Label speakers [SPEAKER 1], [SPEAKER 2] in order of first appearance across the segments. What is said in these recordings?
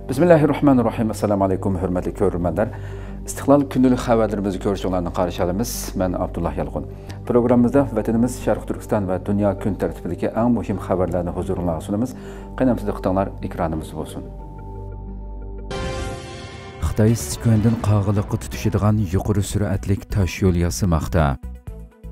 [SPEAKER 1] Bismillahirrahmanirrahim. Assalamu alaykum, hürmetli görürmenler. İstiklal günlük haberlerimizi görüşlerine karşı alımız. Ben Abdullah Yalğun. Programımızda vatanımız Şarkı Türkistan ve dünya gün tertibindeki en mühim haberlerini huzuruna sunumuz. Qanamsız diqqatlar ekranımız olsun. Xitoy Sichuandan qag'iliqqa tutishadigan yuqori sur'atlik tosh yo'l yasamoqda.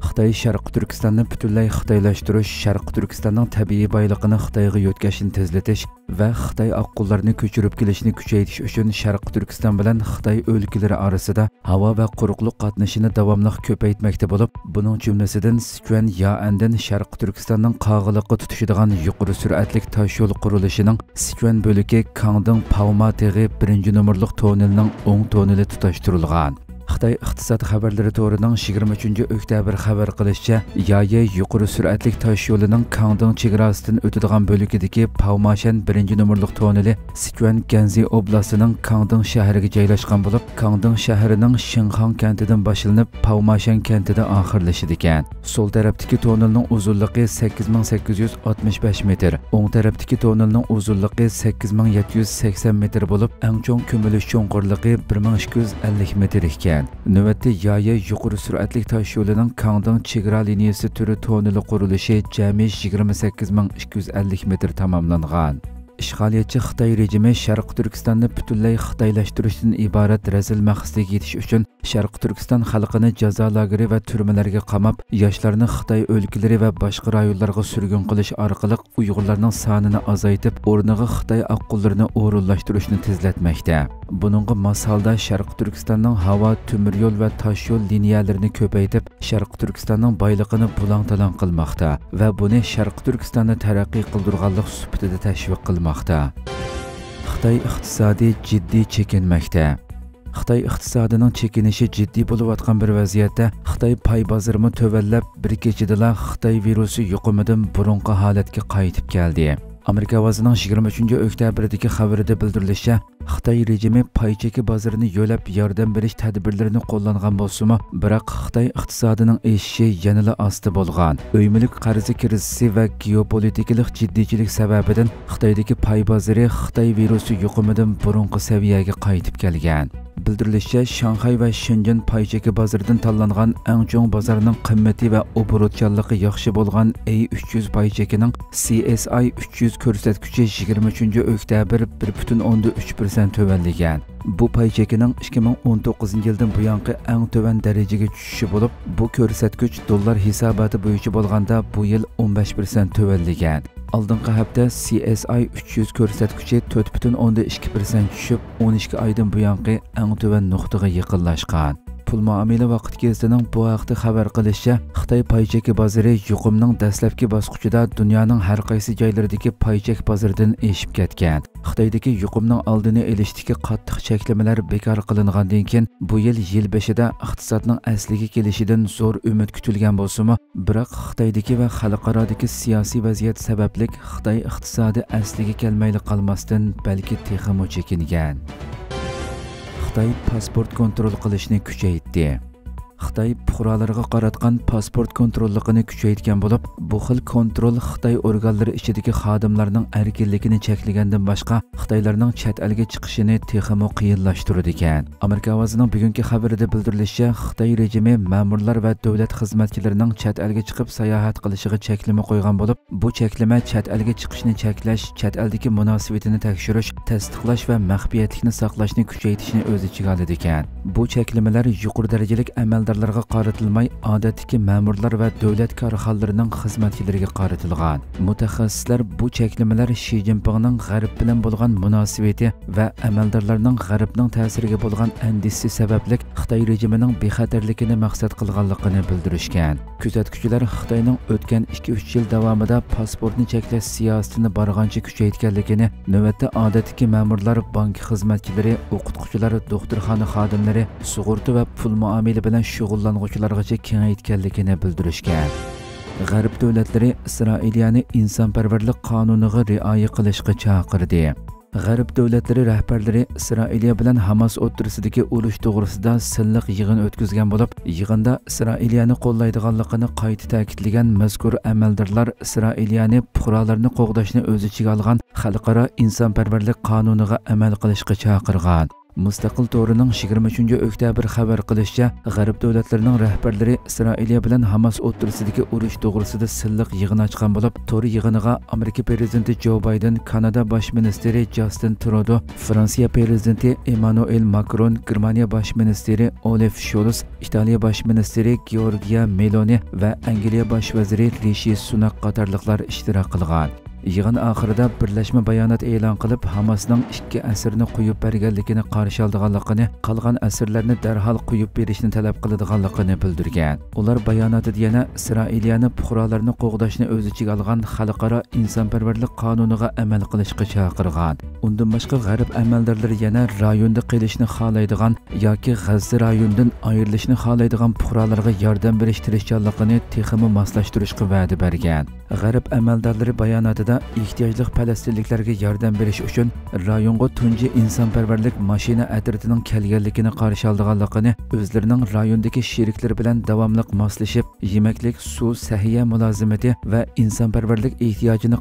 [SPEAKER 1] Xitoy Sharq Turkistonni butunlay xitoylashtirish, Sharq Turkistonning tabiiy boyligini Xitoyga yo'tkashni tezlatish va Xitoy oqqullarni ko'chirib kelishni kuchaytirish uchun Sharq Turkiston bilan Xitoy o'lkalari orasida havo va quruqlik qatnashini davomli ko'paytmoqda bo'lib, buning jumlasidan Sichuan Yaandan Sharq Turkistonning qag'iliqqa tutishadigan yuqori sur'atlik tosh yo'l qurilishining Sichuan bo'lagi Kangding Pauma teg'i 1-nomerlik tonelning o'ng toneli tutashtirilgan. Xitoy iqtisod xabarlari to'rining 23 oktyabr xabar qilishicha, Yaye yuqori sur'atlik tosh yo'lining Kangding chegarasidan o'tadigan bo'lagidagi Paumashan 1-nomerlik toneli Sichuan Ganzi oblastining Kangding shahriga joylashgan bo'lib, Kangding shahrining Shinxang kantidan boshlanib Paumashan kantida oxirlashadi ekan. Sol tarafdagi tonelning uzunligi 8865 metr, o'ng tarafdagi tonelning uzunligi 8780 metr bo'lib, eng cho'ng ko'milish cho'nqurligi 1250 metr ekan. Növbətdə Yaye yuqori sur'atlik tosh yo'lining Kangding chegara liniyasi turi toneli qurilishi jami 28250 metr tamomlangan. İşğaliyetçi Xitoy rejimi Sharq Turkistonni butunlay xitoylashtirishdan iborat razil maqsadiga yetish uchun Sharq Turkiston xalqini jazo lageri va turmalarga qamab, yoshlarni Xitoy o'lkalari va boshqa rayonlarga surgun qilish orqali Uyg'urlarning sonini azaytib, o'rniga Xitoy oqqullarini o'rinlashtirishni tezlatmoqda. Buningga mos holda Sharq Turkistonning havo, temir yo'l va tosh yo'l liniyalarini ko'paytib, Sharq Turkistonning boyligini bulang-talang qilmoqda va buni Sharq Turkistonni taraqqiy qildirganlik sifatida tashviq qilmoqda. Xitoy iqtisodi jiddiy chekinmoqda. Xitoy iqtisodining chekinishi jiddiy bo'layotgan bir vaziyatda Xitoy pay bozorini tövallab, bir kechada Xitoy virusi yuqumidan burunqi holatga qaytib keldi. Amerika ovozining 23 oktyabrdagi xabarida bildirilishicha, Xitoy rejimi pay cheki bozorini yo'lab yordam berish tadbirlarini qo'llangan bo'lsa-mu, biroq Xitoy iqtisodining eshishi yanada osti bo'lgan. O'ymilik qarzi krizisi va geopolitikalik jiddiychilik sababidan Xitoydagi pay bozori Xitoy virusi yuqumidan burunqi saviyaga qaytib kelgan. Bildirilishicha, Shanxay va Shenzhen pay cheki bozoridan tanlangan eng cho'ng bozorning qimmati va oburotchanligi yaxshi bo'lgan A300 pay chekining CSI 300 ko'rsatkichi 23 oktyabr 1.3% tövenligan. Bu pay chekining 2019 yildan buyongi eng to'van darajaga tushishi bo'lib, bu ko'rsatkich dollar hisoboti bo'yicha bo'lganda bu yil 15% tövenligan. Oldingi hafta CSI 300 ko'rsatkichi 4.2% tushib, 12 oydan buyongi eng to'van nuqtaga yaqinlashgan. Pul muomala vaqt gazetining bu haqda xabar qilishicha, Xitoy pay cheki bozori yuqumning dastlabki bosqichida dunyoning har qaysi joylaridagi pay chek bozoridan eshib ketgan. Xitoydagi yuqumning oldini olishdagi qattiq cheklamalar bekor qilingandan keyin bu yil beshida iqtisodning asliga kelishidan zo'r umid kutilgan bo'lsa-mu, biroq Xitoydagi va xalqarodagi siyosiy vaziyat sababli Xitoy iqtisodi asliga kelmayli qolmasdan balki texmo chekingan. Xitoy pasport kontrol qilishni kuchaytirdi. Xitoy fuqarolarga qaratgan pasport kontrolligini kuchaytirgan bo'lib, bu xil kontrol Xitoy organlari ichidagi xodimlarning erkinligini cheklagandan boshqa Xitoylarning chet elga chiqishini texmo qiyinlashtirdi ekan. Amerika ovozining bugungi xabarida bildirilishicha, Xitoy rejimi ma'murlar va davlat xizmatchilarining chet elga chiqib sayohat qilishiga cheklama qo'ygan bo'lib, bu cheklama chet elga chiqishni cheklash, chet eldagi munosabatini tekshirish, tasdiqlash va maxfiyatlikni saqlashni kuchaytirishni o'z ichiga oladi ekan. Bu cheklamalar yuqori darajalik amaldorlarga qaratilmay, odatdagi ma'murlar va davlat korxonalarining xizmatchilariga qaratilgan. Mutaxassislar bu cheklamalar Xi Jinpingning G'arb bilan bo'lgan munosabati va amaldorlarning G'arbning ta'siriga bo'lgan andisi sababli Xitoy rejimining bexatarligini maqsad qilganligini bildirishgan. Kuzatuvchilar Xitoyning o'tgan 2-3 yil davomida pasportni cheklash siyosatini barg'ancha kuchaytirganligini, navbatda odatdagi ma'murlar, bank xizmatchilari, o'qituvchilar, doktorxona xodimlari, sug'urta va pul muomala bilan shug'ullanuvchilargacha kengaytganligini bildirishgan. G'arb davlatlari Isroiliyani insonparvarlik qonuniga rioya qilishga chaqirdi. G'arb davlatlari rahbarlari Isroiliya bilan Hamas o'rtasidagi urush to'g'risida silliq yig'in o'tkazgan bo'lib, yig'inda Isroiliyani qo'llaydiganligini qayta ta'kidlagan mazkur amaldorlar Isroiliyani fuqarolarni qo'g'dashni o'z ichiga olgan xalqaro insonparvarlik qonuniga amal qilishga chaqirgan. Mustaqil to'rining 23 oktyabr xabar qilishicha, G'arb davlatlarining rahbarlari Isroiliya bilan Hamas o'rtasidagi urush to'g'risida silliq yig'in ochgan bo'lib, to'ri yig'iniga Amerika prezidenti Joe Biden, Kanada bosh ministri Justin Trudeau, Fransiya prezidenti Emmanuel Macron, Germaniya bosh ministri Olaf Scholz, Italiya bosh ministri Giorgia Meloni va Angliya bosh vaziri Rishi Sunak qatorliqlar ishtirok qilgan. Yig'in oxirida birlashma bayonot e'lon qilib, Hamasning 2 asirni qo'yib berganligini qarshi olganligini, qolgan asirlarni darhol qo'yib berishni talab qiladiganligini bildirgan. Ular bayonotida yana Isroiliyani fuqarolarni qo'g'dashni o'z ichiga olgan xalqaro insonparvarlik qonuniga amal qilishga chaqirgan. Undan boshqa G'arb amaldorlari yana rayonda qilishni xohlaydigan yoki G'azza rayonidan ayrilishni xohlaydigan fuqarolarga yordam berish tirishchanligini texmi moslashtirishga va'da bergan. G'arb amaldorlari bayonotida ehtiyojli falastinliklarga yordam berish uchun rayonga tunji insonparvarlik mashina atritining kelganligini qarshi olganligini, o'zlarining rayondagi sheriklari bilan davomli moslashib, yemaklik, suv, sahiya mulozimati va insonparvarlik ehtiyojini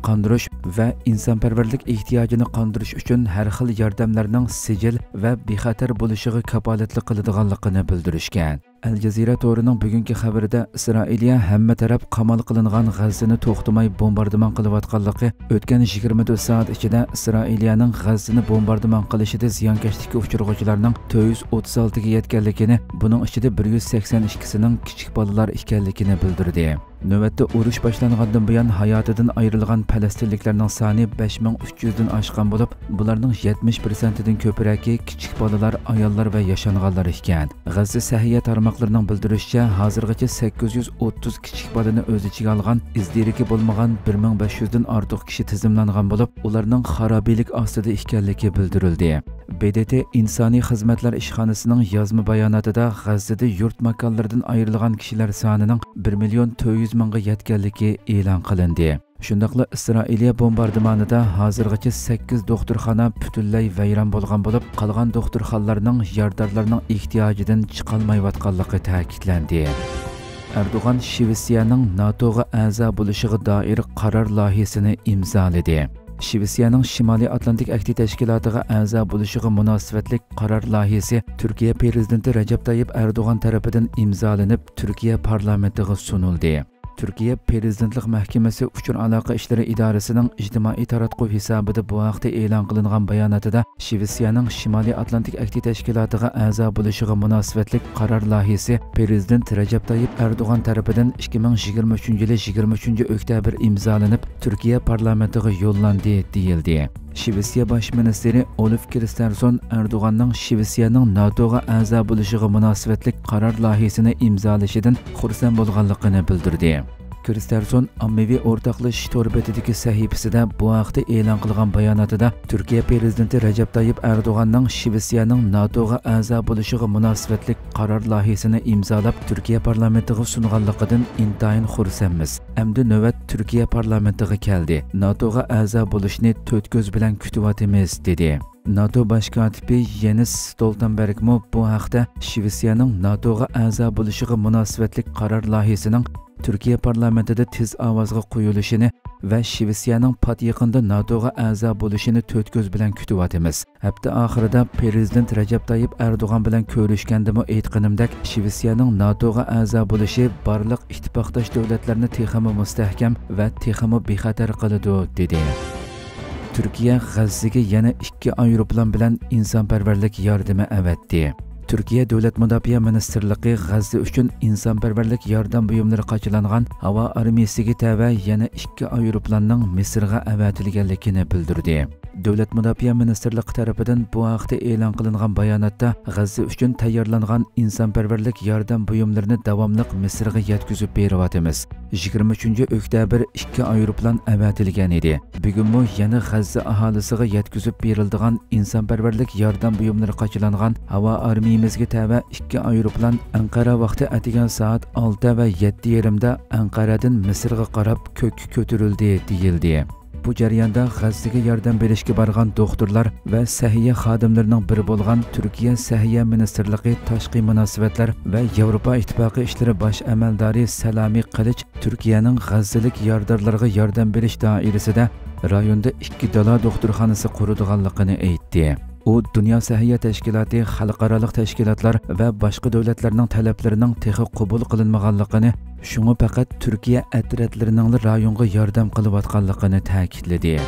[SPEAKER 1] qondirish uchun har xil yordamlarning sijil va bexatar bo'lishiga kafolatlik qiladiganligini bildirishgan. Al Jazeera to'rining bugungi xabarida Isroiliya hamma taraf qamal qilingan G'azzani to'xtamay bombardimon qilayotganligi, o'tgan 24 soat ichida Isroiliyaning G'azzani bombardimon qilishida ziyonkashlikka uchraguvchilarning 436 ga yetganligini, buning ichida 182sining kichik bolalar ekanligini bildirdi. Navbatda urush boshlangandan buyon hayotidan ayrilgan falastinliklarning soni 5300 dan oshgan bo'lib, bularning 70%dan ko'pragi kichik bolalar, ayollar va yashanganlar ekan. G'azza sahiya tarmoqlarining bildirishicha, hozirgacha 830 kichik bolani o'z ichiga olgan, izdiriki bo'lmagan 1500 dan ortiq kishi tizimlangan bo'lib, ularning xarobiylik ostida ekanligi bildirildi. BDT insoniy xizmatlar ishxonasining yozma bayonotida G'azzada yurt makonlaridan ayrilgan kishilar sonining 1.400.000 ga yetganligi e'lon qilindi. Shundaqla Isroiliya bombardimonida hozirgacha 8 doktorxona butunlay vayron bo'lgan bo'lib, qolgan doktorxonalarning yordamlarning ehtiyojidan chiqolmayotganligi ta'kidlandi. Erdo'g'an Shvetsiyaning NATOga a'zo bo'lishiga doir qaror loyihasini imzoladi. Shvetsiyaning Shimoliy Atlantik Akti tashkilotiga a'zo bo'lishiga munosabatlik qaror loyihasi Turkiya prezidenti Rajab Tayyip Erdo'g'an tomonidan imzolanib, Turkiya parlamentiga sunildi. Turkiya Prezidentlik Mahkamasi Uchur aloqa ishlari idorasining ijtimoiy taratquv hisobida bu haqda e'lon qilingan bayonotida Shvetsiyaning Shimoliy Atlantik Akti tashkilotiga a'zo bo'lishiga munosabatlik qaror loyihasi Prezident Rajab Tayyip Erdo'g'an tomonidan 2023-yil 23 oktyabr imzolanib, Turkiya parlamentiga yo'llandi deyildi. Shvetsiya bosh ministri Ulf Kristersson Erdo'g'anning Shvetsiyaning NATOga a'zo bo'lishiga munosabatlik qaror loyihasini imzolashidan xursand bo'lganligini bildirdi. Kristersson ommaviy o'rtoqlashish to'rbetidagi sahifasida bu haqda e'lon qilgan bayonotida Turkiya prezidenti Rajab Tayyip Erdo'g'anning Shvetsiyaning NATOga a'zo bo'lishiga munosabatlik qaror loyihasini imzolab, Turkiya parlamentiga sunganligidan intayin xursandmiz. Endi navbat Turkiya parlamentiga keldi. NATOga a'zo bo'lishni to'rt ko'z bilan kutyapmiz dedi. NATO bosh kotibi Jens Stoltenberg bu haqda Shvetsiyaning NATOga a'zo bo'lishiga munosabatlik qaror loyihasining Turkiya parlamentida tez ovozga qo'yilishini va Shvetsiyaning pat yaqinda NATOga a'zo bo'lishini to'rt ko'z bilan kutyapmiz. Hafta oxirida prezident Rajab Tayyip Erdo'g'an bilan ko'rishgandimi aytganimdek, Shvetsiyaning NATOga a'zo bo'lishi barliq ittifoqdosh davlatlarni texmi mustahkam va texmi bexatar qiladi dedi. Turkiya G'azzaga yana 2 aeroplan bilan insonparvarlik yordami avatdi. Turkiya Davlat Mudofaa Ministrligi G'azza uchun insonparvarlik yordam buyumlari qachilangan havo armiyasiga tava yana 2 aeroplanning Misrga avatilganligini bildirdi. Davlat Mudofaa Ministrligi tomonidan bu haqda e'lon qilingan bayonotda G'azza uchun tayyorlangan insonparvarlik yordam buyumlarini davomli Misrga yetkazib beryapmiz. 23 oktyabr 2 aeroplan avatilgan edi. Bugun yana G'azza aholisiga yetkazib beriladigan insonparvarlik yordam buyumlari qachilangan havo armiyamizga tava 2 aeroplan Anqara vaqti atigan soat 6 va 7:30 da Anqaradan Misrga qarab ko'kka ko'tarildi deyildi. Bu jarayonda G'azzaga yordam berishga borgan doktorlar va sahiya xodimlarining biri bo'lgan Turkiya Sahiya Ministrligi tashqi munosabatlar va Yevropa Ittifoqi ishlari bosh amaldori Salami Qilich Turkiyaning G'azzalik yordamlarga yordam berish doirasida rayonda 2 dala doktorxonasi quradiganligini aytdi. U Dünya Sahiya Tashkiloti, xalqaro tashkilotlar va boshqa davlatlarning talablarining texi qabul qilinmaganligini, shunga faqat Turkiya atratlarining rayonga yordam qilayotganligini ta'kidladi.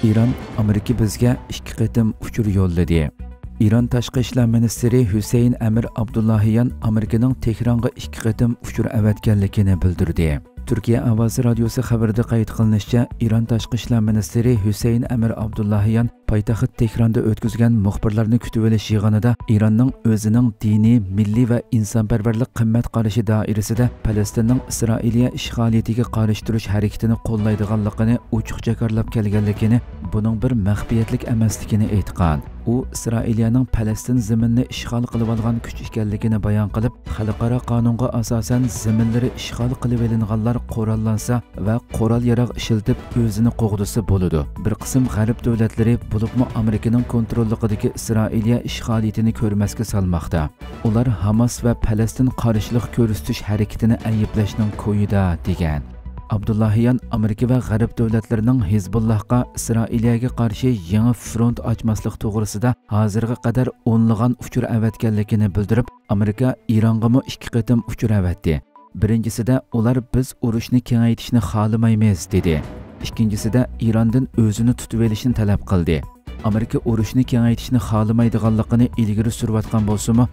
[SPEAKER 1] İran, Amerika bizga 2 qatim uchur yo'lladi. İran Tashqi ishlar ministri Hüseyin Amir Abdullahiyan Amerikaning Tehronga 2 qatim uchur avatganligini bildirdi. Türkiye Avaz Radyosu xabarida qayd qilinishicha, İran Tashqi ishlar ministri Hüseyin Amir Abdullahiyan poytaxt Tehronda o'tkazgan muxbirlarni kutib olish yig'inida İranning o'zining diniy, milliy va insonparvarlik qimmat qarashi doirasida Falastinning Isroiliya ishg'oliyatiga qarshi turish harakatini qo'llaydiganligini ochiq jakarlab kelganligini, buning bir maxfiyatlik emasligini aytgan. U Isroiliyaning Falastin zaminini ishg'ol qilib olgan kuch ekanligini bayon qilib, xalqaro qonunga asosan zaminlari ishg'ol qilib olinganlar qurollansa va qurol-yarog' ishlatib o'zini qo'g'disi bo'ladi. Bir qism g'arb davlatlari bo'libmi Amerikaning kontrolligidagi Isroiliya ishg'oliyatini ko'rmasga salmoqda. Ular Hamas va Falastin qarshilik ko'rsatish harakatini ayblashning ko'yida degan. Abdullahiyan Amerika va g'arb davlatlarining Hizbullahga Isroiliyaga qarshi yangi front ochmaslik to'g'risida hozirga qadar o'nlagan uchur avatganligini bildirib, Amerika Ironga 2 qatim uchur avatdi. Birinchisida ular biz urushni kengaytirishni xohlamaymiz dedi. Ikkinchisida Irondan o'zini tutib olishni talab qildi. Amerika urushni kengaytirishni xohlamaydiganligini ilgari surayotgan bo'lsa-mu,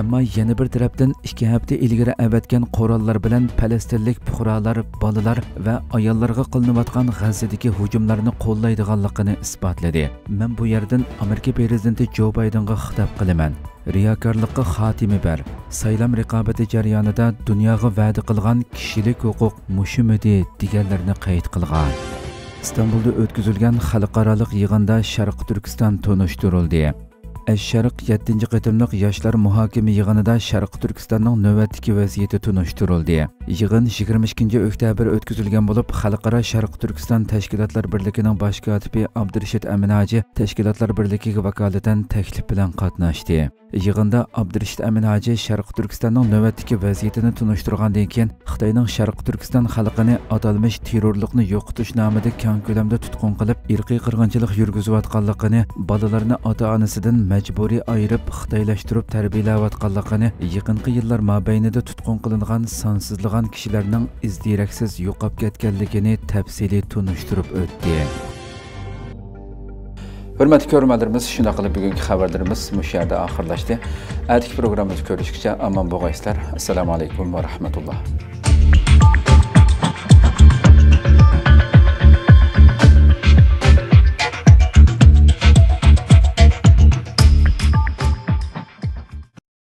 [SPEAKER 1] ammo yana bir tarafdan 2 hafta ilgari avatgan qurollar bilan falastinlik fuqarolar, bolalar va ayollarga qilinayotgan G'azzadagi hujumlarni qo'llaydiganligini isbotladi. Men bu yerdan Amerika prezidenti Jo Baydenga xitob qilaman. Riyokorlikqa xotimi ber. Saylam raqobati jarayonida dunyoga va'da qilgan kishilik huquq mushumidi deganlarni qayd qilgan. İstanbulda o'tkazilgan xalqaro yig'inda Sharq Turkiston tonishtirildi. Ash-Sharq 7-ci qatimliq yoshlar muhokama yig'inida Sharq Turkistonning navbatdagi vaziyati tunishtirildi. Yig'in 22 oktyabr o'tkazilgan bo'lib, Xalqaro Sharq Turkiston Tashkilotlar birligining bosh kotibi Abdurashid Aminhaji Tashkilotlar birligiga vakolatan taklif bilan qatnashdi. Yig'inda Abdurashid Aminhaji Sharq Turkistonning navbatdagi vaziyatini tunishtirgandan keyin Xitoyning Sharq Turkiston xalqini atalmish terrorlikni yo'qotish nomida keng ko'lamda tutqun qilib, irqiy qirg'inchilik yurgizayotganligini, bolalarni ota-onasidan majburiy ayirib, xitoylashtirib tarbiyalayotganligini, yaqinqi yillar mobaynida tutqun qilingan sonsizlagan kishilarning izdiraksiz yo'qolib ketganligini tafsiliy tunishtirib o'tdi. Hurmatli ko'ruvchilarimiz, shunday qilib bugungi xabarlarimiz mush yerda oxirlashdi. Atigi programmamizni ko'rishguncha omon bo'linglar. Assalomu alaykum va rahmatulloh.